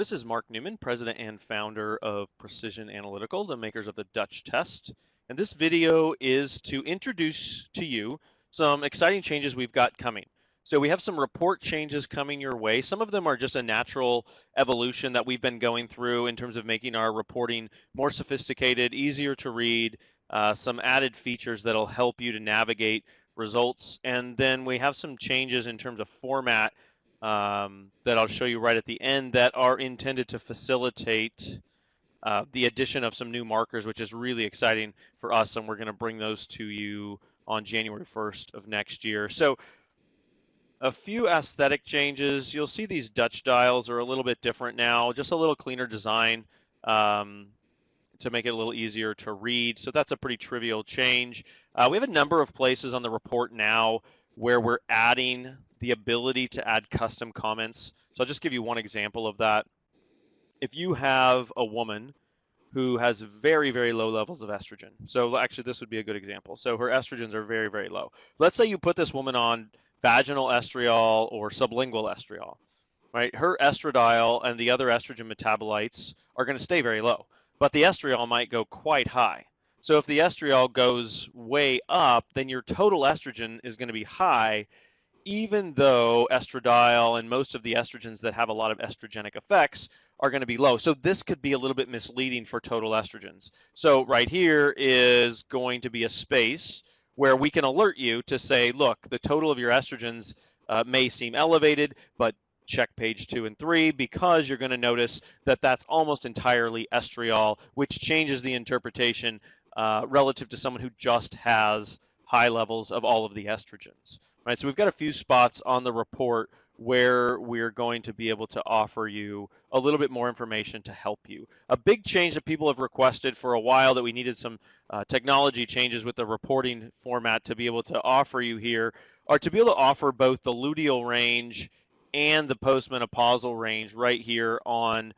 This is Mark Newman, president and founder of Precision Analytical, the makers of the Dutch test. And this video is to introduce to you some exciting changes we've got coming. So we have some report changes coming your way. Some of them are just a natural evolution that we've been going through in terms of making our reporting more sophisticated, easier to read, some added features that'll help you to navigate results. And then we have some changes in terms of format that I'll show you right at the end that are intended to facilitate the addition of some new markers, which is really exciting for us, and we're going to bring those to you on January 1st of next year. So a few aesthetic changes. You'll see these Dutch dials are a little bit different now, just a little cleaner design to make it a little easier to read. So that's a pretty trivial change. We have a number of places on the report now where we're adding the ability to add custom comments. So I'll just give you one example of that. If you have a woman who has very, very low levels of estrogen, so actually this would be a good example. So her estrogens are very, very low. Let's say you put this woman on vaginal estriol or sublingual estriol, right? Her estradiol and the other estrogen metabolites are going to stay very low, but the estriol might go quite high. So if the estriol goes way up, then your total estrogen is going to be high, even though estradiol and most of the estrogens that have a lot of estrogenic effects are going to be low. So this could be a little bit misleading for total estrogens. So right here is going to be a space where we can alert you to say, look, the total of your estrogens may seem elevated, but check page 2 and 3 because you're going to notice that that's almost entirely estriol, which changes the interpretation relative to someone who just has high levels of all of the estrogens. Right, so we've got a few spots on the report where we're going to be able to offer you a little bit more information to help you. A big change that people have requested for a while that we needed some technology changes with the reporting format to be able to offer you here are to be able to offer both the luteal range and the postmenopausal range right here on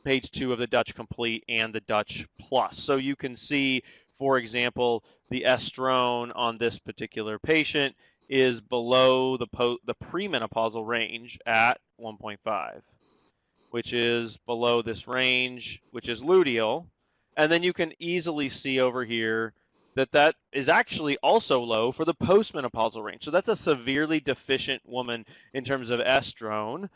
page 2 of the Dutch Complete and the Dutch Plus. So you can see, for example, the estrone on this particular patient is below the premenopausal range at 1.5, which is below this range, which is luteal. And then you can easily see over here that that is actually also low for the postmenopausal range. So that's a severely deficient woman in terms of estrone.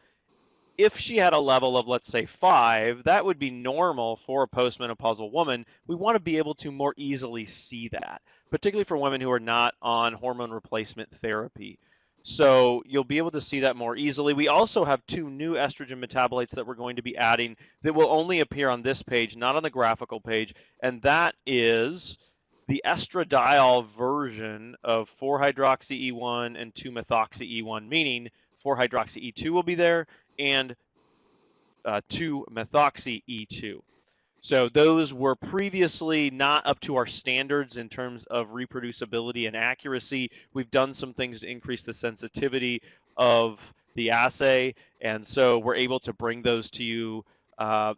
If she had a level of, let's say, 5, that would be normal for a postmenopausal woman. We want to be able to more easily see that, particularly for women who are not on hormone replacement therapy. So you'll be able to see that more easily. We also have 2 new estrogen metabolites that we're going to be adding that will only appear on this page, not on the graphical page, and that is the estradiol version of 4-hydroxy-E1 and 2-methoxy-E1, meaning 4-hydroxy-E2 will be there, and 2-methoxy-E2. So those were previously not up to our standards in terms of reproducibility and accuracy. We've done some things to increase the sensitivity of the assay, and so we're able to bring those to you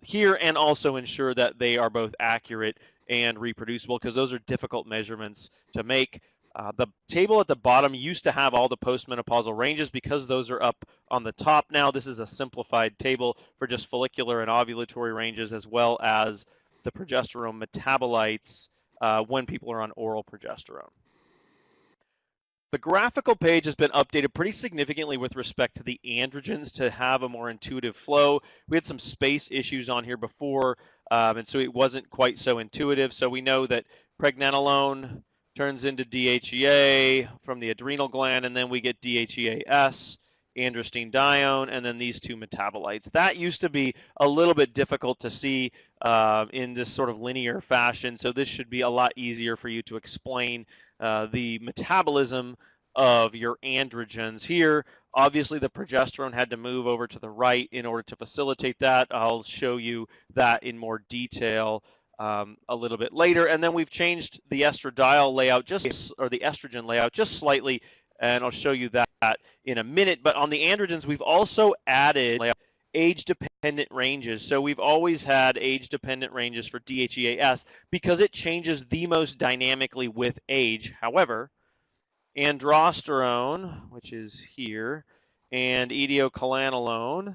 here and also ensure that they are both accurate and reproducible, because those are difficult measurements to make. The table at the bottom used to have all the postmenopausal ranges. Because those are up on the top now, this is a simplified table for just follicular and ovulatory ranges, as well as the progesterone metabolites when people are on oral progesterone. The graphical page has been updated pretty significantly with respect to the androgens to have a more intuitive flow. We had some space issues on here before, and so it wasn't quite so intuitive. So we know that pregnenolone turns into DHEA from the adrenal gland, and then we get DHEAS, androstenedione, and then these 2 metabolites. That used to be a little bit difficult to see in this sort of linear fashion, so this should be a lot easier for you to explain the metabolism of your androgens here. Obviously, the progesterone had to move over to the right in order to facilitate that. I'll show you that in more detail a little bit later. And then we've changed the estradiol layout, or the estrogen layout, just slightly, and I'll show you that in a minute. But on the androgens, we've also added age-dependent ranges. So we've always had age-dependent ranges for DHEAS because it changes the most dynamically with age. However, androsterone, which is here, and etiocalanolone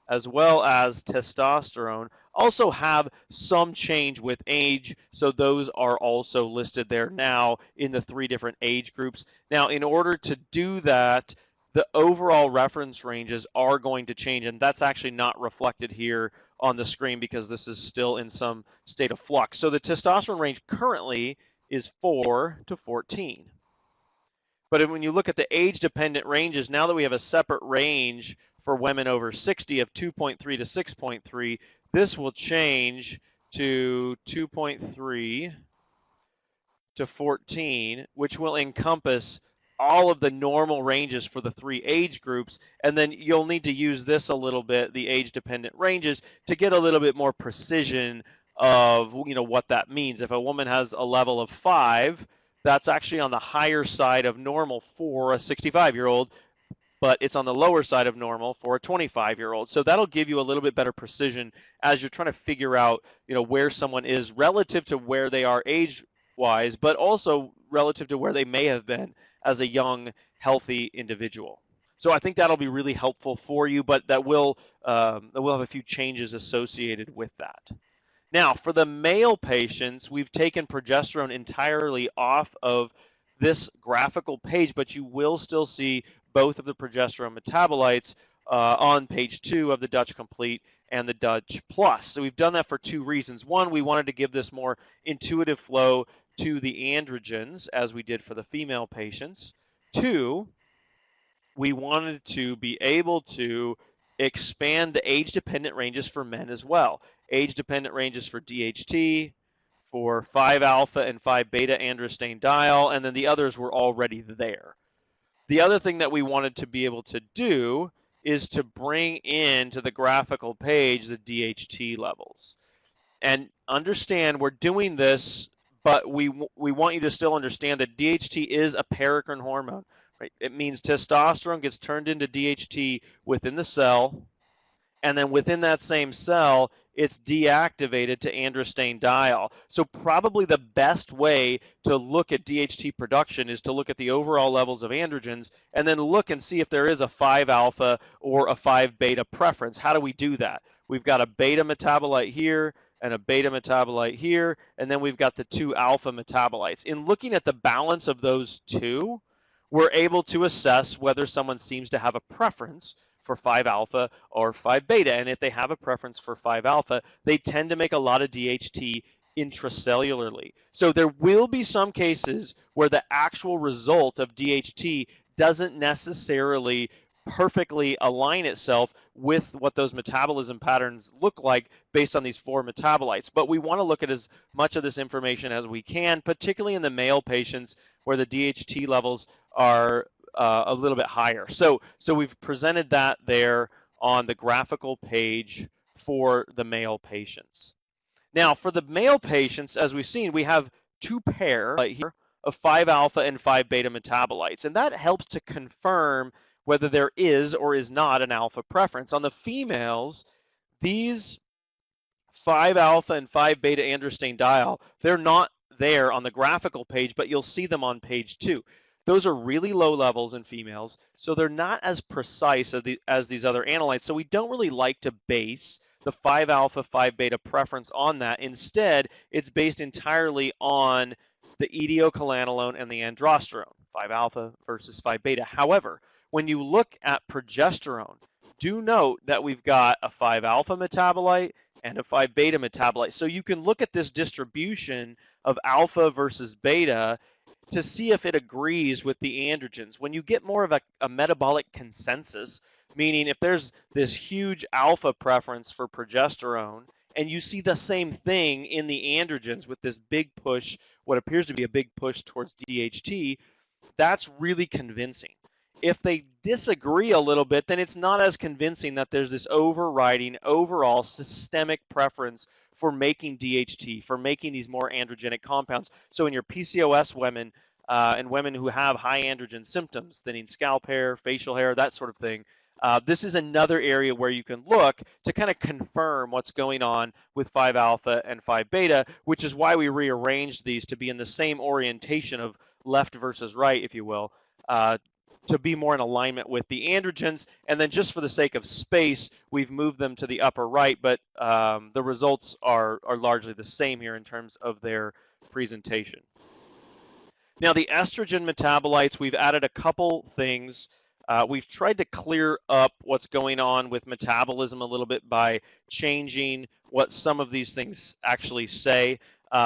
as well as testosterone also have some change with age, so those are also listed there now in the 3 different age groups. Now, in order to do that, the overall reference ranges are going to change, and that's actually not reflected here on the screen because this is still in some state of flux. So the testosterone range currently is 4 to 14. But when you look at the age-dependent ranges, now that we have a separate range for women over 60 of 2.3 to 6.3, this will change to 2.3 to 14, which will encompass all of the normal ranges for the 3 age groups. And then you'll need to use this a little bit, the age-dependent ranges, to get a little bit more precision of what that means. If a woman has a level of 5, that's actually on the higher side of normal for a 65-year-old, but it's on the lower side of normal for a 25-year-old. So that'll give you a little bit better precision as you're trying to figure out, where someone is relative to where they are age-wise, but also relative to where they may have been as a young, healthy individual. So I think that'll be really helpful for you, but that will have a few changes associated with that. Now, for the male patients, we've taken progesterone entirely off of this graphical page, but you will still see both of the progesterone metabolites on page 2 of the Dutch Complete and the Dutch Plus. So we've done that for 2 reasons. One, we wanted to give this more intuitive flow to the androgens as we did for the female patients. 2, we wanted to be able to expand the age-dependent ranges for men as well. Age-dependent ranges for DHT, for 5-alpha and 5-beta androstenediol, and then the others were already there. The other thing that we wanted to be able to do is to bring into the graphical page the DHT levels. And understand we're doing this, but we want you to still understand that DHT is a paracrine hormone. Right? It means testosterone gets turned into DHT within the cell, and then within that same cell, it's deactivated to androstenediol. So probably the best way to look at DHT production is to look at the overall levels of androgens and then look and see if there is a 5-alpha or a 5-beta preference. How do we do that? We've got a beta metabolite here and a beta metabolite here, and then we've got the 2 alpha metabolites. In looking at the balance of those 2, we're able to assess whether someone seems to have a preference for 5-alpha or 5-beta. And if they have a preference for 5-alpha, they tend to make a lot of DHT intracellularly. So there will be some cases where the actual result of DHT doesn't necessarily perfectly align itself with what those metabolism patterns look like based on these 4 metabolites. But we want to look at as much of this information as we can, particularly in the male patients where the DHT levels are a little bit higher. So we've presented that there on the graphical page for the male patients. Now, for the male patients, as we've seen, we have 2 pairs right here of 5-alpha and 5-beta metabolites, and that helps to confirm whether there is or is not an alpha preference. On the females, these 5-alpha and 5-beta androstenediol, they're not there on the graphical page, but you'll see them on page 2. Those are really low levels in females, so they're not as precise as these other analytes. So we don't really like to base the 5-alpha, 5-beta preference on that. Instead, it's based entirely on the etiocholanolone and the androsterone, 5-alpha versus 5-beta. However, when you look at progesterone, do note that we've got a 5-alpha metabolite and a 5-beta metabolite. So you can look at this distribution of alpha versus beta to see if it agrees with the androgens. When you get more of a metabolic consensus, meaning if there's this huge alpha preference for progesterone, and you see the same thing in the androgens with this big push, what appears to be a big push towards DHT, that's really convincing. If they disagree a little bit, then it's not as convincing that there's this overriding, overall systemic preference for making DHT, for making these more androgenic compounds. So in your PCOS women and women who have high androgen symptoms, thinning scalp hair, facial hair, that sort of thing, this is another area where you can look to kind of confirm what's going on with 5-alpha and 5-beta, which is why we rearranged these to be in the same orientation of left versus right, if you will, to be more in alignment with the androgens. And then just for the sake of space, we've moved them to the upper right, but the results are largely the same here in terms of their presentation. Now, the estrogen metabolites, we've added a couple things. We've tried to clear up what's going on with metabolism a little bit by changing what some of these things actually say,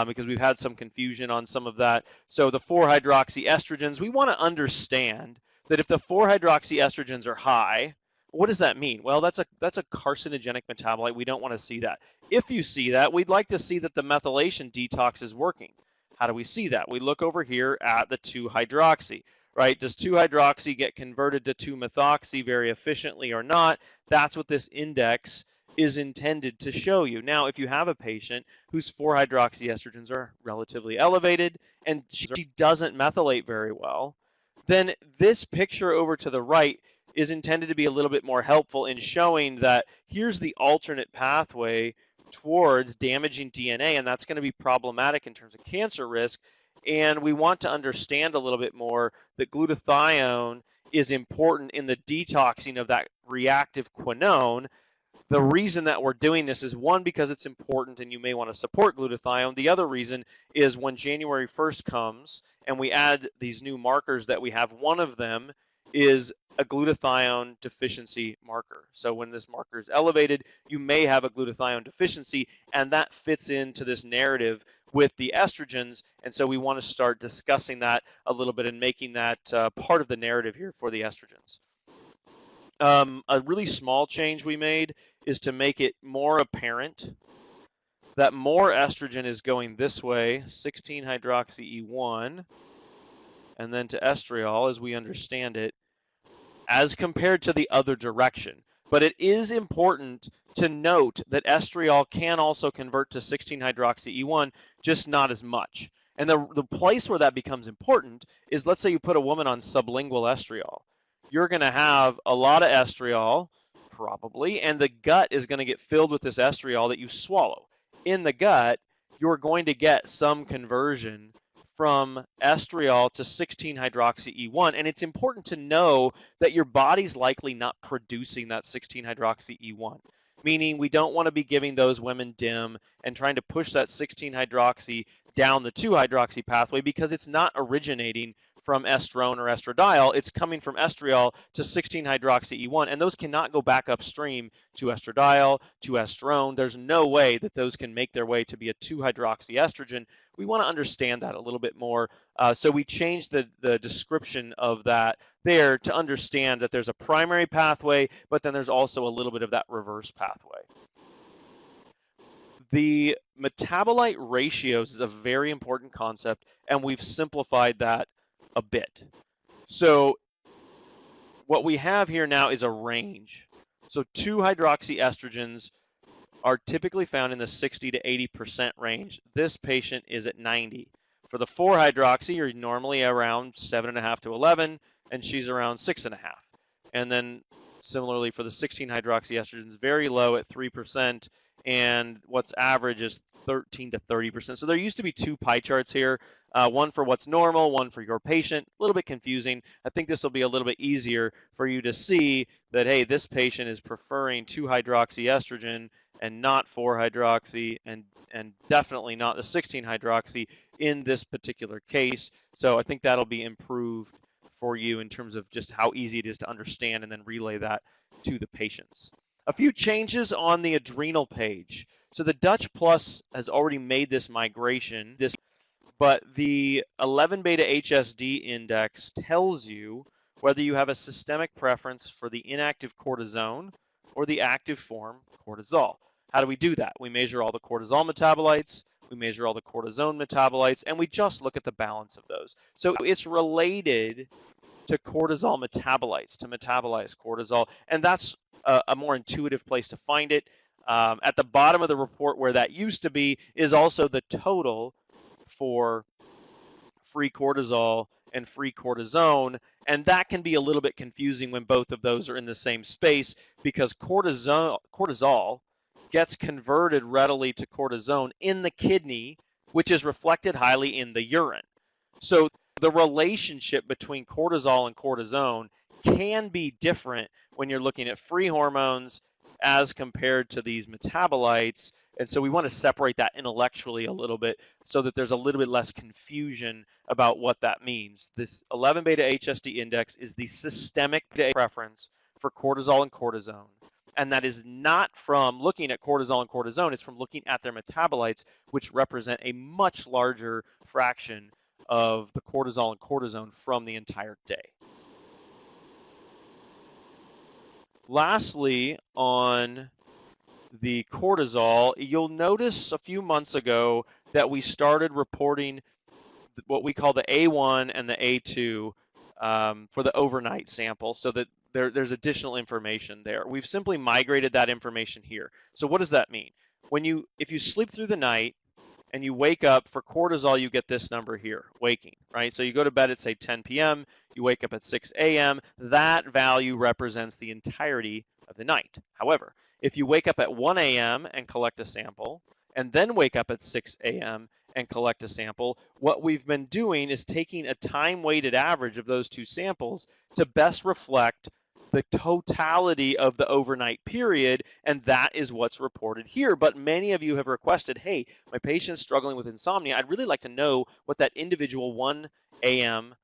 because we've had some confusion on some of that. So the 4-hydroxyestrogens, we want to understand that if the 4-hydroxyestrogens are high, what does that mean? Well, that's a carcinogenic metabolite. We don't want to see that. If you see that, we'd like to see that the methylation detox is working. How do we see that? We look over here at the 2-hydroxy, right? Does 2-hydroxy get converted to 2-methoxy very efficiently or not? That's what this index is intended to show you. Now, if you have a patient whose 4-hydroxyestrogens are relatively elevated and she doesn't methylate very well, then this picture over to the right is intended to be a little bit more helpful in showing that here's the alternate pathway towards damaging DNA, and that's going to be problematic in terms of cancer risk. And we want to understand a little bit more that glutathione is important in the detoxing of that reactive quinone. The reason that we're doing this is, one, because it's important and you may want to support glutathione. The other reason is when January 1st comes and we add these new markers that we have, one of them is a glutathione deficiency marker. So when this marker is elevated, you may have a glutathione deficiency, and that fits into this narrative with the estrogens. And so we want to start discussing that a little bit and making that part of the narrative here for the estrogens. A really small change we made is to make it more apparent that more estrogen is going this way, 16-hydroxy-E1, and then to estriol as we understand it, as compared to the other direction. But it is important to note that estriol can also convert to 16-hydroxy-E1, just not as much. And the place where that becomes important is, let's say you put a woman on sublingual estriol. You're going to have a lot of estriol, probably, and the gut is going to get filled with this estriol that you swallow. In the gut, you're going to get some conversion from estriol to 16-hydroxy-E1, and it's important to know that your body's likely not producing that 16-hydroxy-E1, meaning we don't want to be giving those women DIM and trying to push that 16-hydroxy down the 2-hydroxy pathway, because it's not originating from estrone or estradiol. It's coming from estriol to 16-hydroxy-E1, and those cannot go back upstream to estradiol, to estrone. There's no way that those can make their way to be a 2-hydroxy estrogen. We want to understand that a little bit more, so we changed the description of that there to understand that there's a primary pathway, but then there's also a little bit of that reverse pathway. The metabolite ratios is a very important concept, and we've simplified that a bit. So what we have here now is a range. So 2-hydroxyestrogens are typically found in the 60 to 80% range. This patient is at 90. For the 4-hydroxy, you're normally around 7.5 to 11, and she's around 6.5. And then similarly for the 16-hydroxyestrogens, very low at 3%, and what's average is 13 to 30%. So there used to be two pie charts here, one for what's normal, one for your patient. A little bit confusing. I think this will be a little bit easier for you to see that, hey, this patient is preferring 2-hydroxyestrogen and not 4-hydroxy, and definitely not the 16-hydroxy in this particular case. So I think that'll be improved for you in terms of just how easy it is to understand and then relay that to the patients. A few changes on the adrenal page. So the Dutch Plus has already made this migration, but the 11-beta HSD index tells you whether you have a systemic preference for the inactive cortisone or the active form cortisol. How do we do that? We measure all the cortisol metabolites, we measure all the cortisone metabolites, and we just look at the balance of those. So it's related to cortisol metabolites, to metabolize cortisol, and that's a more intuitive place to find it. At the bottom of the report where that used to be is also the total for free cortisol and free cortisone, and that can be a little bit confusing when both of those are in the same space, because cortisol gets converted readily to cortisone in the kidney, which is reflected highly in the urine. So the relationship between cortisol and cortisone can be different when you're looking at free hormones as compared to these metabolites. And so we want to separate that intellectually a little bit so that there's a little bit less confusion about what that means. This 11 beta HSD index is the systemic preference for cortisol and cortisone. And that is not from looking at cortisol and cortisone, it's from looking at their metabolites, which represent a much larger fraction of the cortisol and cortisone from the entire day. Lastly, on the cortisol, you'll notice a few months ago that we started reporting what we call the A1 and the A2 for the overnight sample, so that there's additional information there. We've simply migrated that information here. So what does that mean? If you sleep through the night and you wake up, for cortisol, you get this number here, waking, right? So you go to bed at, say, 10 p.m., you wake up at 6 a.m., that value represents the entirety of the night. However, if you wake up at 1 a.m. and collect a sample, and then wake up at 6 a.m. and collect a sample, what we've been doing is taking a time-weighted average of those two samples to best reflect the totality of the overnight period, and that is what's reported here. But many of you have requested, hey, my patient's struggling with insomnia. I'd really like to know what that individual 1 a.m.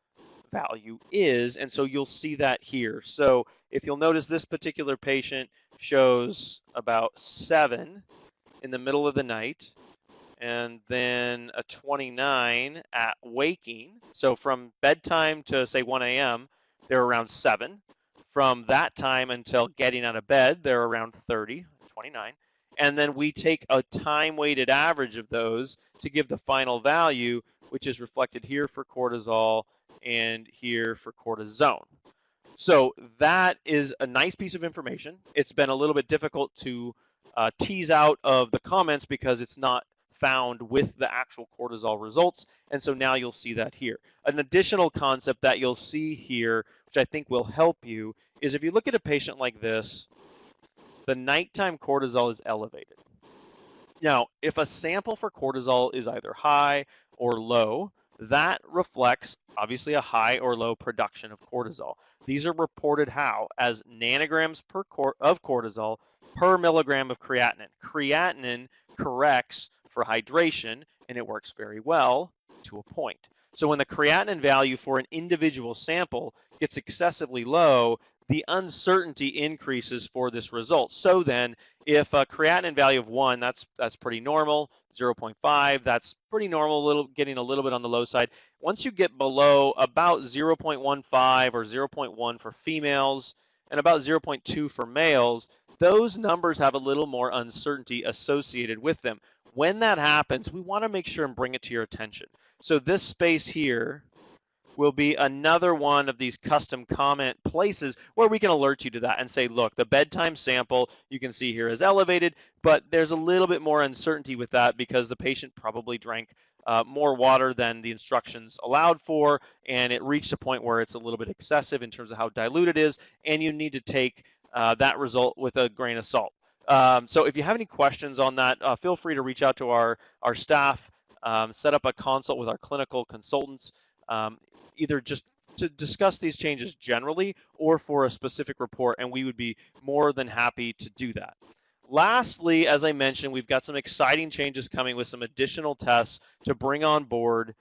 value is, and so you'll see that here. So if you'll notice, this particular patient shows about 7 in the middle of the night, and then a 29 at waking. So from bedtime to, say, 1 a.m., they're around 7. From that time until getting out of bed, they're around 30, 29. And then we take a time-weighted average of those to give the final value, which is reflected here for cortisol and here for cortisone. So that is a nice piece of information. It's been a little bit difficult to tease out of the comments because it's not found with the actual cortisol results, and so now you'll see that here. An additional concept that you'll see here, which I think will help you, is if you look at a patient like this, the nighttime cortisol is elevated. Now, if a sample for cortisol is either high or low, that reflects obviously a high or low production of cortisol. These are reported how? As nanograms of cortisol per milligram of creatinine. Creatinine corrects for hydration, and it works very well to a point. So when the creatinine value for an individual sample gets excessively low, the uncertainty increases for this result. So then, if a creatinine value of 1, that's pretty normal. 0.5, that's pretty normal, getting a little bit on the low side. Once you get below about 0.15 or 0.1 for females and about 0.2 for males, those numbers have a little more uncertainty associated with them. When that happens, we want to make sure and bring it to your attention. So this space here will be another one of these custom comment places where we can alert you to that and say, look, the bedtime sample you can see here is elevated, but there's a little bit more uncertainty with that because the patient probably drank more water than the instructions allowed for, and it reached a point where it's a little bit excessive in terms of how dilute it is, and you need to take that result with a grain of salt. So if you have any questions on that, feel free to reach out to our staff, set up a consult with our clinical consultants, either just to discuss these changes generally or for a specific report, and we would be more than happy to do that. Lastly, as I mentioned, we've got some exciting changes coming with some additional tests to bring on board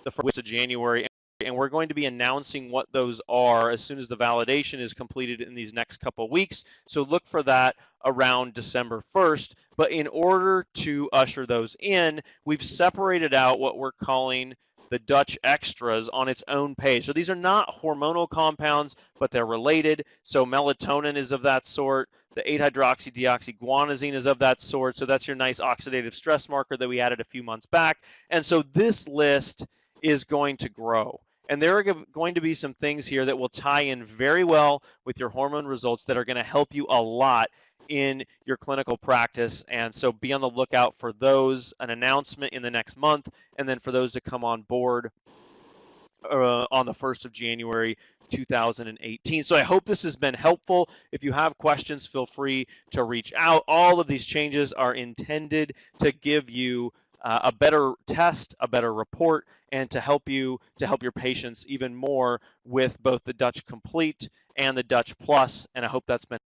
the 1st of January, and we're going to be announcing what those are as soon as the validation is completed in these next couple of weeks. So look for that around December 1st. But in order to usher those in, we've separated out what we're calling the Dutch extras on its own page. So these are not hormonal compounds, but they're related. So melatonin is of that sort. The 8-hydroxydeoxyguanosine is of that sort. So that's your nice oxidative stress marker that we added a few months back. And so this list is going to grow. And there are going to be some things here that will tie in very well with your hormone results that are going to help you a lot in your clinical practice. And so be on the lookout for those, an announcement in the next month, and then for those to come on board on the 1st of January 2018. So I hope this has been helpful. If you have questions, feel free to reach out. All of these changes are intended to give you a better test, a better report, and to help your patients even more with both the Dutch Complete and the Dutch Plus. And I hope that's been